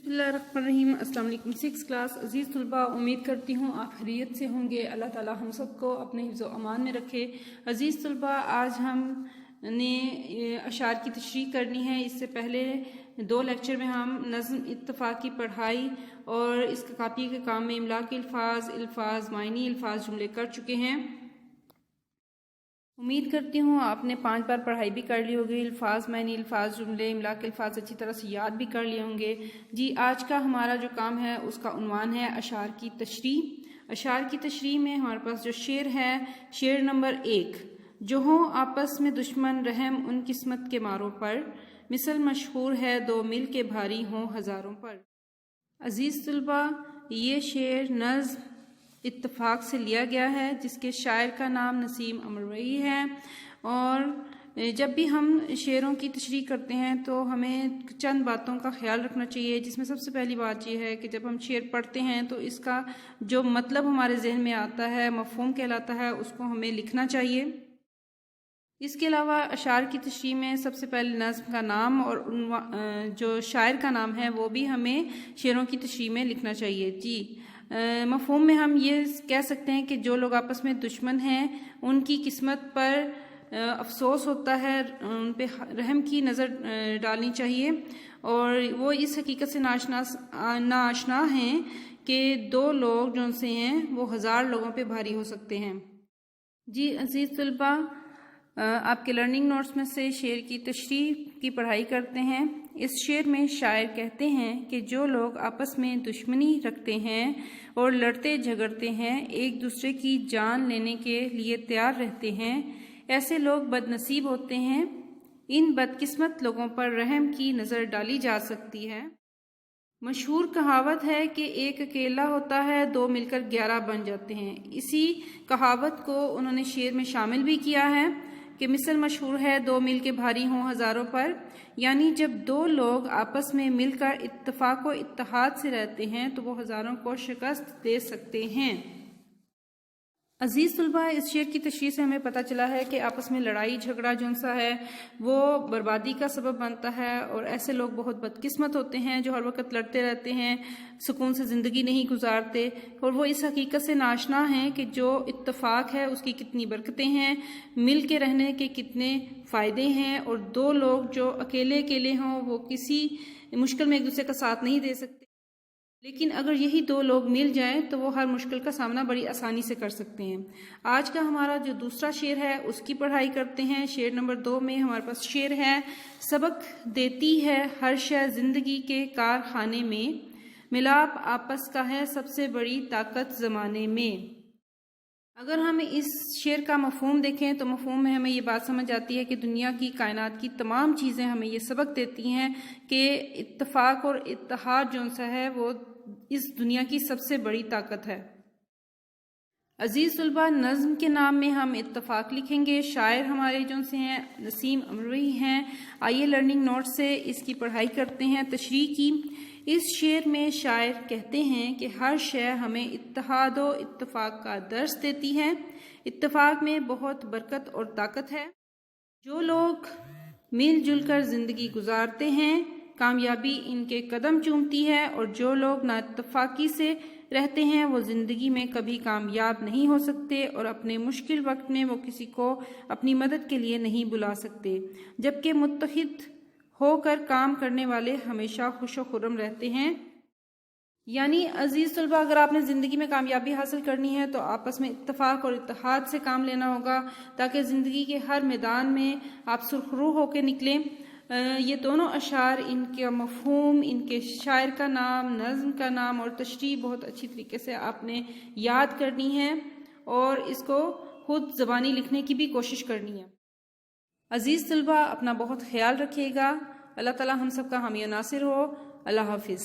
بسم اللہ الرحمن الرحیم۔ السلام علیکم 6 کلاس عزیز طلباء، امید کرتی ہوں آپ خیریت سے ہوں گے۔ اللہ تعالی ہم سب کو اپنے حفظ و امان میں رکھے۔ عزیز طلباء، آج ہم نے اشعار کی تشریح کرنی ہے۔ اس سے پہلے 2 لیکچر میں ہم نظم اتفاق کی پڑھائی اور اس کاپی کے کام میں املا کے الفاظ معنی الفاظ جملے کر چکے ہیں۔ امید کرتی ہوں آپ نے 5 بار پڑھائی بھی کر لی ہوگی۔ الفاظ معنی الفاظ جملے املا کے الفاظ اچھی طرح سے یاد بھی کر لیے ہوں گے۔ جی، آج کا ہمارا جو کام ہے اس کا عنوان ہے اشعار کی تشریح۔ اشعار کی تشریح میں ہمارے پاس جو شعر ہے، شعر نمبر 1، جو ہوں آپس میں دشمن رحم ان قسمت کے ماروں پر، مثل مشہور ہے دو مل کے بھاری ہوں ہزاروں پر۔ عزیز طلباء، یہ شعر نظم اتفاق سے لیا گیا ہے، جس کے شاعر کا نام نسیم امروئی ہے۔ اور جب بھی ہم شعروں کی تشریح کرتے ہیں تو ہمیں چند باتوں کا خیال رکھنا چاہیے، جس میں سب سے پہلی بات یہ ہے کہ جب ہم شعر پڑھتے ہیں تو اس کا جو مطلب ہمارے ذہن میں آتا ہے، مفہوم کہلاتا ہے، اس کو ہمیں لکھنا چاہیے۔ اس کے علاوہ اشعار کی تشریح میں سب سے پہلے نظم کا نام اور جو شاعر کا نام ہے وہ بھی ہمیں شعروں کی تشریح میں لکھنا چاہیے۔ جی، مفہوم میں ہم یہ کہہ سکتے ہیں کہ جو لوگ آپس میں دشمن ہیں ان کی قسمت پر افسوس ہوتا ہے، ان پہ رحم کی نظر ڈالنی چاہیے، اور وہ اس حقیقت سے ناآشنا ہیں کہ 2 لوگ جو سے ہیں وہ 1000 لوگوں پہ بھاری ہو سکتے ہیں۔ جی عزیز طلباء، آپ کے لرننگ نوٹس میں سے شعر کی تشریح کی پڑھائی کرتے ہیں۔ اس شعر میں شاعر کہتے ہیں کہ جو لوگ آپس میں دشمنی رکھتے ہیں اور لڑتے جھگڑتے ہیں، ایک دوسرے کی جان لینے کے لیے تیار رہتے ہیں، ایسے لوگ بد نصیب ہوتے ہیں۔ ان بدقسمت لوگوں پر رحم کی نظر ڈالی جا سکتی ہے۔ مشہور کہاوت ہے کہ ایک اکیلا ہوتا ہے 2 مل کر 11 بن جاتے ہیں۔ اسی کہاوت کو انہوں نے شعر میں شامل بھی کیا ہے کہ مثل مشہور ہے 2 مل کے بھاری ہوں ہزاروں پر، یعنی جب 2 لوگ آپس میں مل کر اتفاق و اتحاد سے رہتے ہیں تو وہ ہزاروں کو شکست دے سکتے ہیں۔ عزیز طلباء، اس شعر کی تشریح سے ہمیں پتہ چلا ہے کہ آپس میں لڑائی جھگڑا جون سا ہے وہ بربادی کا سبب بنتا ہے، اور ایسے لوگ بہت بدقسمت ہوتے ہیں جو ہر وقت لڑتے رہتے ہیں، سکون سے زندگی نہیں گزارتے، اور وہ اس حقیقت سے ناآشنا ہیں کہ جو اتفاق ہے اس کی کتنی برکتیں ہیں، مل کے رہنے کے کتنے فائدے ہیں، اور 2 لوگ جو اکیلے ہوں وہ کسی مشکل میں ایک دوسرے کا ساتھ نہیں دے سکتے، لیکن اگر یہی 2 لوگ مل جائیں تو وہ ہر مشکل کا سامنا بڑی آسانی سے کر سکتے ہیں۔ آج کا ہمارا جو دوسرا شعر ہے اس کی پڑھائی کرتے ہیں۔ شعر نمبر 2 میں ہمارے پاس شعر ہے، سبق دیتی ہے ہر شے زندگی کے کارخانے میں، ملاپ آپس کا ہے سب سے بڑی طاقت زمانے میں۔ اگر ہم اس شعر کا مفہوم دیکھیں تو مفہوم میں ہمیں یہ بات سمجھ آتی ہے کہ دنیا کی کائنات کی تمام چیزیں ہمیں یہ سبق دیتی ہیں کہ اتفاق اور اتحاد جو سا ہے وہ اس دنیا کی سب سے بڑی طاقت ہے۔ عزیز طلباء، نظم کے نام میں ہم اتفاق لکھیں گے۔ شاعر ہمارے جو سے ہیں نسیم امروئی ہیں۔ آئیے لرننگ نوٹ سے اس کی پڑھائی کرتے ہیں، تشریح کی۔ اس شعر میں شاعر کہتے ہیں کہ ہر شے ہمیں اتحاد و اتفاق کا درس دیتی ہے۔ اتفاق میں بہت برکت اور طاقت ہے۔ جو لوگ مل جل کر زندگی گزارتے ہیں، کامیابی ان کے قدم چومتی ہے، اور جو لوگ نااتفاقی سے رہتے ہیں وہ زندگی میں کبھی کامیاب نہیں ہو سکتے، اور اپنے مشکل وقت میں وہ کسی کو اپنی مدد کے لیے نہیں بلا سکتے، جبکہ متحد ہو کر کام کرنے والے ہمیشہ خوش و خرم رہتے ہیں۔ یعنی عزیز طلباء، اگر آپ نے زندگی میں کامیابی حاصل کرنی ہے تو آپس میں اتفاق اور اتحاد سے کام لینا ہوگا، تاکہ زندگی کے ہر میدان میں آپ سرخرو ہو کے نکلیں۔ یہ دونوں اشعار، ان کا مفہوم، ان کے شاعر کا نام، نظم کا نام اور تشریح بہت اچھی طریقے سے آپ نے یاد کرنی ہے، اور اس کو خود زبانی لکھنے کی بھی کوشش کرنی ہے۔ عزیز طلباء، اپنا بہت خیال رکھیے گا۔ اللہ تعالی ہم سب کا حامی و ناصر ہو۔ اللہ حافظ۔